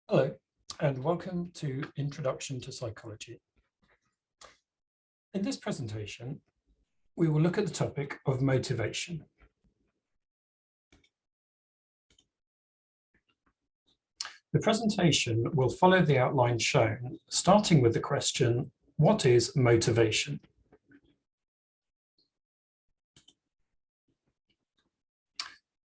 Hello, and welcome to Introduction to Psychology. In this presentation, we will look at the topic of motivation. The presentation will follow the outline shown, starting with the question, what is motivation?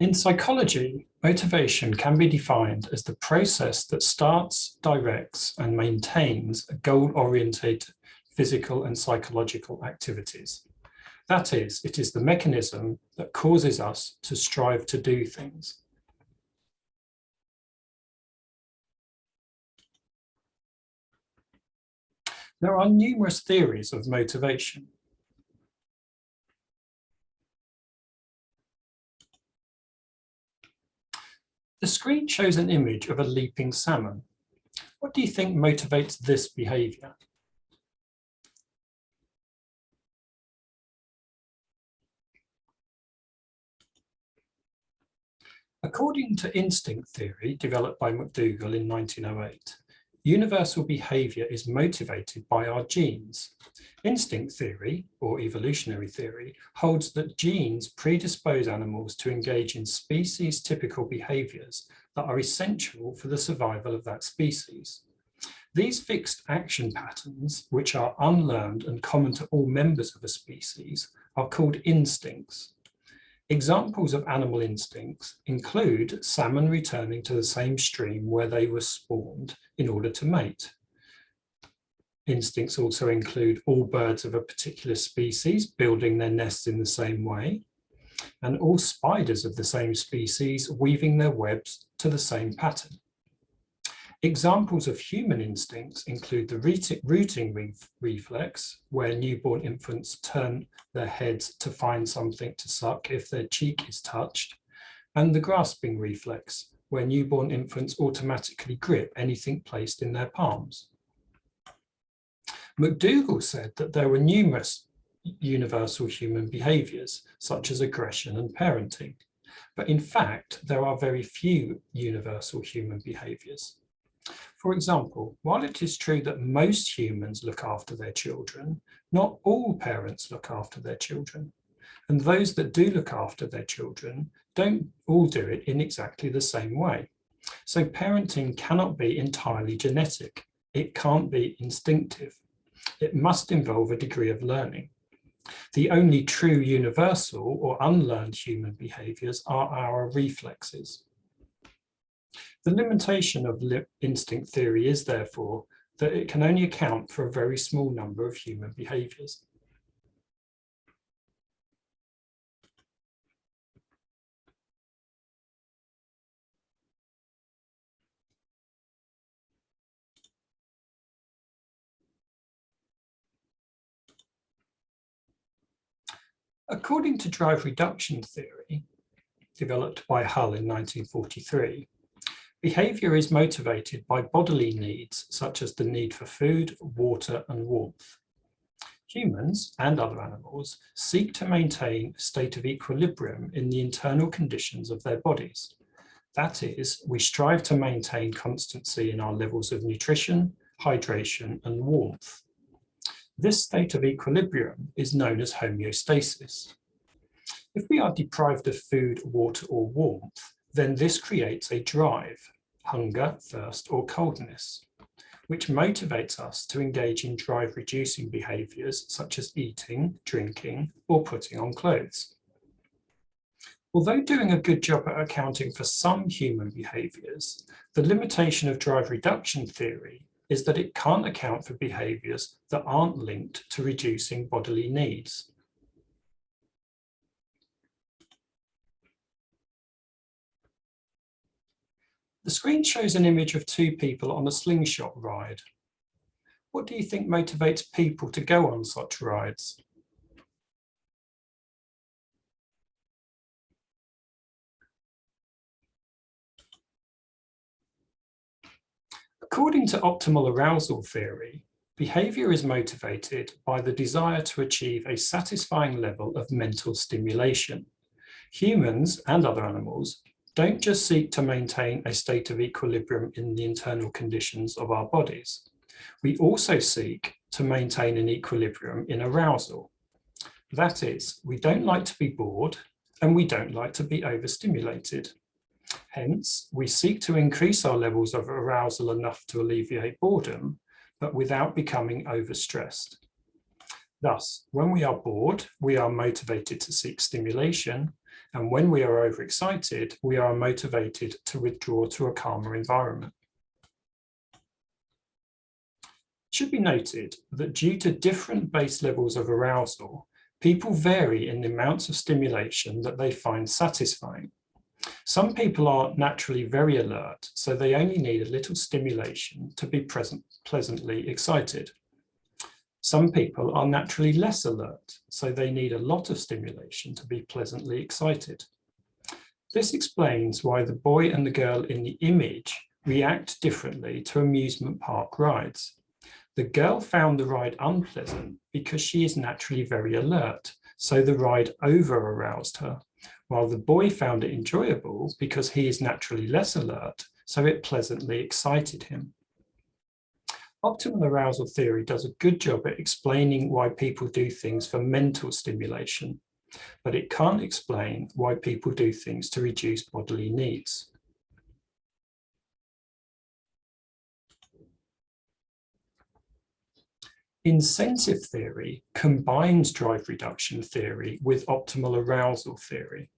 In psychology, motivation can be defined as the process that starts, directs, and maintains goal-oriented physical and psychological activities. That is, it is the mechanism that causes us to strive to do things. There are numerous theories of motivation. The screen shows an image of a leaping salmon. What do you think motivates this behavior? According to instinct theory, developed by McDougall in 1908, universal behavior is motivated by our genes. Instinct theory, or evolutionary theory, holds that genes predispose animals to engage in species-typical behaviors that are essential for the survival of that species. These fixed action patterns, which are unlearned and common to all members of a species, are called instincts. Examples of animal instincts include salmon returning to the same stream where they were spawned in order to mate. Instincts also include all birds of a particular species building their nests in the same way, and all spiders of the same species weaving their webs to the same pattern. Examples of human instincts include the rooting reflex, where newborn infants turn their heads to find something to suck if their cheek is touched, and the grasping reflex, where newborn infants automatically grip anything placed in their palms. McDougall said that there were numerous universal human behaviors, such as aggression and parenting, but in fact, there are very few universal human behaviors. For example, while it is true that most humans look after their children, not all parents look after their children. And those that do look after their children don't all do it in exactly the same way. So parenting cannot be entirely genetic. It can't be instinctive. It must involve a degree of learning. The only true universal or unlearned human behaviors are our reflexes. The limitation of instinct theory is, therefore, that it can only account for a very small number of human behaviors. According to drive reduction theory, developed by Hull in 1943, behavior is motivated by bodily needs, such as the need for food, water, and warmth. Humans and other animals seek to maintain a state of equilibrium in the internal conditions of their bodies. That is, we strive to maintain constancy in our levels of nutrition, hydration, and warmth. This state of equilibrium is known as homeostasis. If we are deprived of food, water, or warmth, then this creates a drive, hunger, thirst, or coldness, which motivates us to engage in drive-reducing behaviors such as eating, drinking, or putting on clothes. Although doing a good job at accounting for some human behaviors, the limitation of drive reduction theory is that it can't account for behaviors that aren't linked to reducing bodily needs. The screen shows an image of two people on a slingshot ride. What do you think motivates people to go on such rides? According to optimal arousal theory, behavior is motivated by the desire to achieve a satisfying level of mental stimulation. Humans and other animals don't just seek to maintain a state of equilibrium in the internal conditions of our bodies. We also seek to maintain an equilibrium in arousal. That is, we don't like to be bored and we don't like to be overstimulated. Hence, we seek to increase our levels of arousal enough to alleviate boredom, but without becoming overstressed. Thus, when we are bored, we are motivated to seek stimulation, and when we are overexcited, we are motivated to withdraw to a calmer environment. It should be noted that due to different base levels of arousal, people vary in the amounts of stimulation that they find satisfying. Some people are naturally very alert, so they only need a little stimulation to be pleasantly excited. Some people are naturally less alert, so they need a lot of stimulation to be pleasantly excited. This explains why the boy and the girl in the image react differently to amusement park rides. The girl found the ride unpleasant because she is naturally very alert, so the ride over-aroused her, while the boy found it enjoyable because he is naturally less alert, so it pleasantly excited him. Optimal arousal theory does a good job at explaining why people do things for mental stimulation, but it can't explain why people do things to reduce bodily needs. Incentive theory combines drive reduction theory with optimal arousal theory.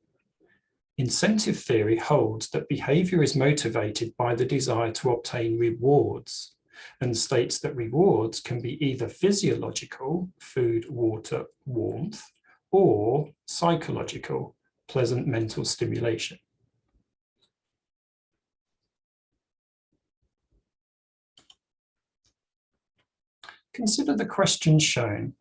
Incentive theory holds that behavior is motivated by the desire to obtain rewards, and states that rewards can be either physiological, food, water, warmth, or psychological, pleasant mental stimulation. Consider the questions shown.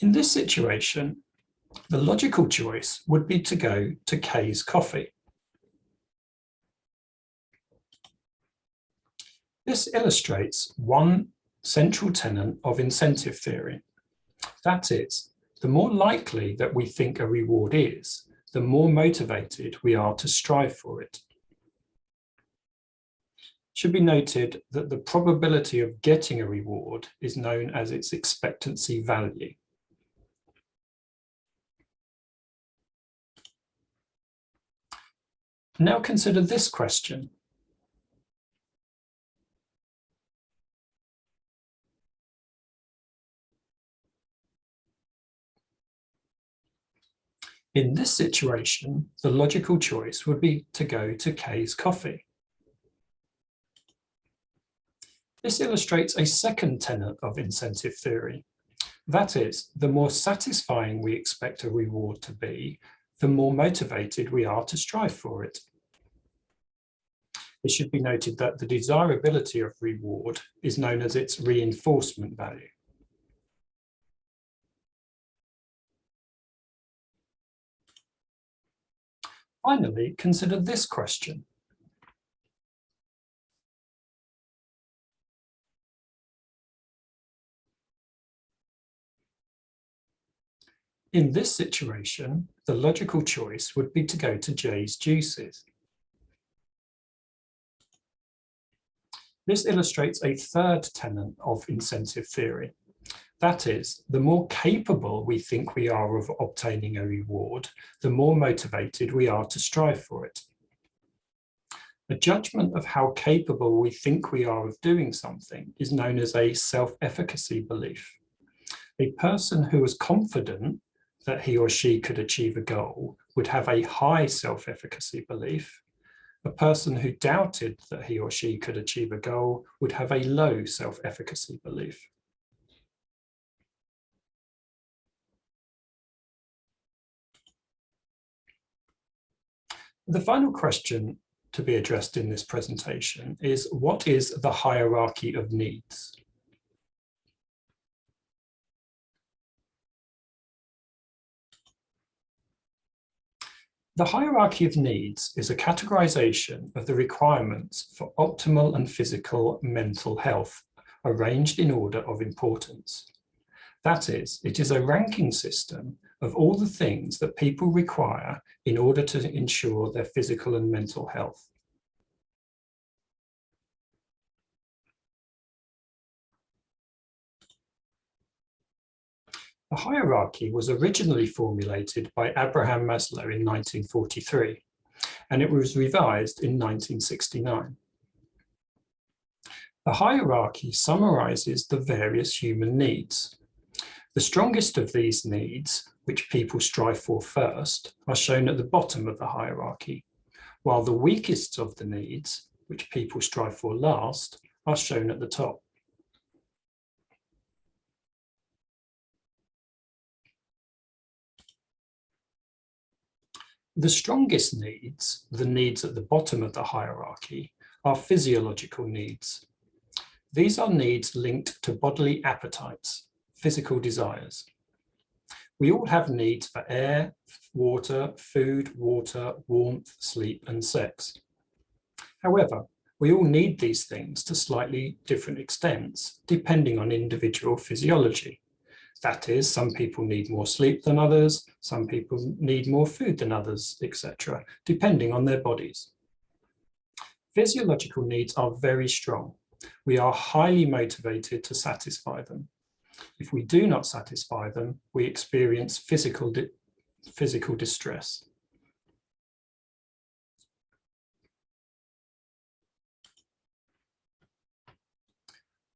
In this situation, the logical choice would be to go to Kay's Coffee. This illustrates one central tenet of incentive theory. That is, the more likely that we think a reward is, the more motivated we are to strive for it. It should be noted that the probability of getting a reward is known as its expectancy value. Now consider this question. In this situation, the logical choice would be to go to Kay's Coffee. This illustrates a second tenet of incentive theory. That is, the more satisfying we expect a reward to be, the more motivated we are to strive for it. It should be noted that the desirability of reward is known as its reinforcement value. Finally, consider this question. In this situation, the logical choice would be to go to Jay's Juices. This illustrates a third tenet of incentive theory. That is, the more capable we think we are of obtaining a reward, the more motivated we are to strive for it. A judgment of how capable we think we are of doing something is known as a self-efficacy belief. A person who is confident that he or she could achieve a goal would have a high self-efficacy belief. A person who doubted that he or she could achieve a goal would have a low self-efficacy belief. The final question to be addressed in this presentation is, what is the hierarchy of needs? The hierarchy of needs is a categorization of the requirements for optimal and physical mental health, arranged in order of importance. That is, it is a ranking system of all the things that people require in order to ensure their physical and mental health. The hierarchy was originally formulated by Abraham Maslow in 1943, and it was revised in 1969. The hierarchy summarizes the various human needs. The strongest of these needs, which people strive for first, are shown at the bottom of the hierarchy, while the weakest of the needs, which people strive for last, are shown at the top. The strongest needs, the needs at the bottom of the hierarchy, are physiological needs. These are needs linked to bodily appetites, physical desires. We all have needs for air, water, food, water, warmth, sleep, and sex. However, we all need these things to slightly different extents, depending on individual physiology. That is, some people need more sleep than others, some people need more food than others, etc., depending on their bodies. Physiological needs are very strong. We are highly motivated to satisfy them. If we do not satisfy them, we experience physical distress.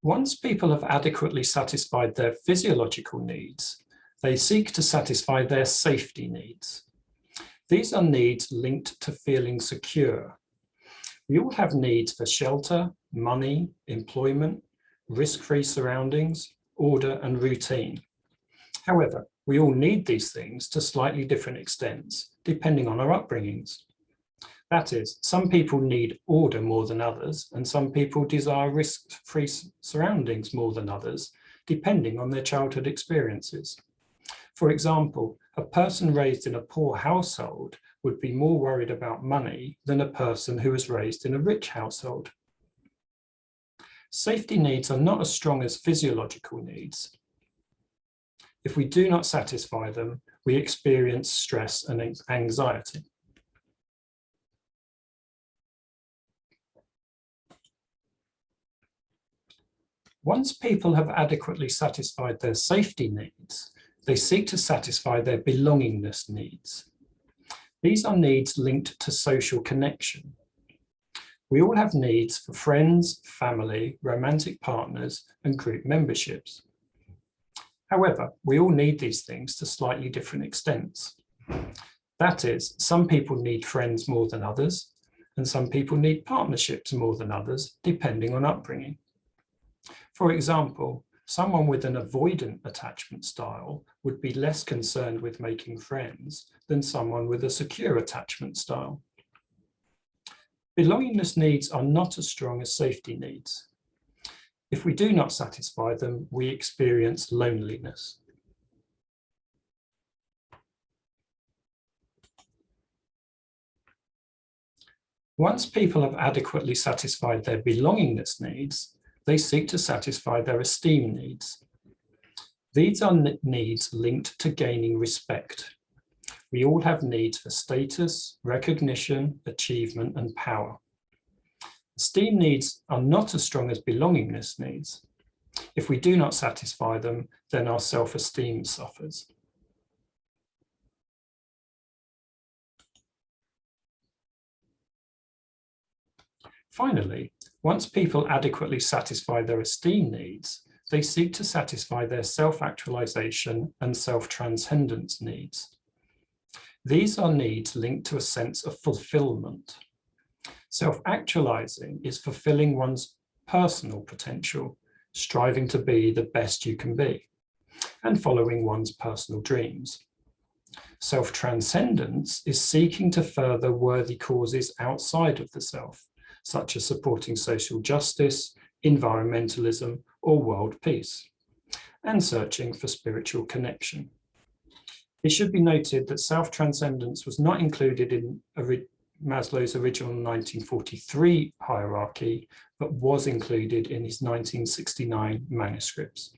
Once people have adequately satisfied their physiological needs, they seek to satisfy their safety needs. These are needs linked to feeling secure. We all have needs for shelter, money, employment, risk-free surroundings, order, and routine. However, we all need these things to slightly different extents, depending on our upbringings. That is, some people need order more than others, and some people desire risk-free surroundings more than others, depending on their childhood experiences. For example, a person raised in a poor household would be more worried about money than a person who was raised in a rich household. Safety needs are not as strong as physiological needs. If we do not satisfy them, we experience stress and anxiety. Once people have adequately satisfied their safety needs, they seek to satisfy their belongingness needs. These are needs linked to social connection. We all have needs for friends, family, romantic partners, and group memberships. However, we all need these things to slightly different extents. That is, some people need friends more than others, and some people need partnerships more than others, depending on upbringing. For example, someone with an avoidant attachment style would be less concerned with making friends than someone with a secure attachment style. Belongingness needs are not as strong as safety needs. If we do not satisfy them, we experience loneliness. Once people have adequately satisfied their belongingness needs, they seek to satisfy their esteem needs. These are needs linked to gaining respect. We all have needs for status, recognition, achievement, and power. Esteem needs are not as strong as belongingness needs. If we do not satisfy them, then our self-esteem suffers. Finally, once people adequately satisfy their esteem needs, they seek to satisfy their self-actualization and self-transcendence needs. These are needs linked to a sense of fulfillment. Self-actualizing is fulfilling one's personal potential, striving to be the best you can be, and following one's personal dreams. Self-transcendence is seeking to further worthy causes outside of the self, such as supporting social justice, environmentalism, or world peace, and searching for spiritual connection. It should be noted that self-transcendence was not included in Maslow's original 1943 hierarchy, but was included in his 1969 manuscripts.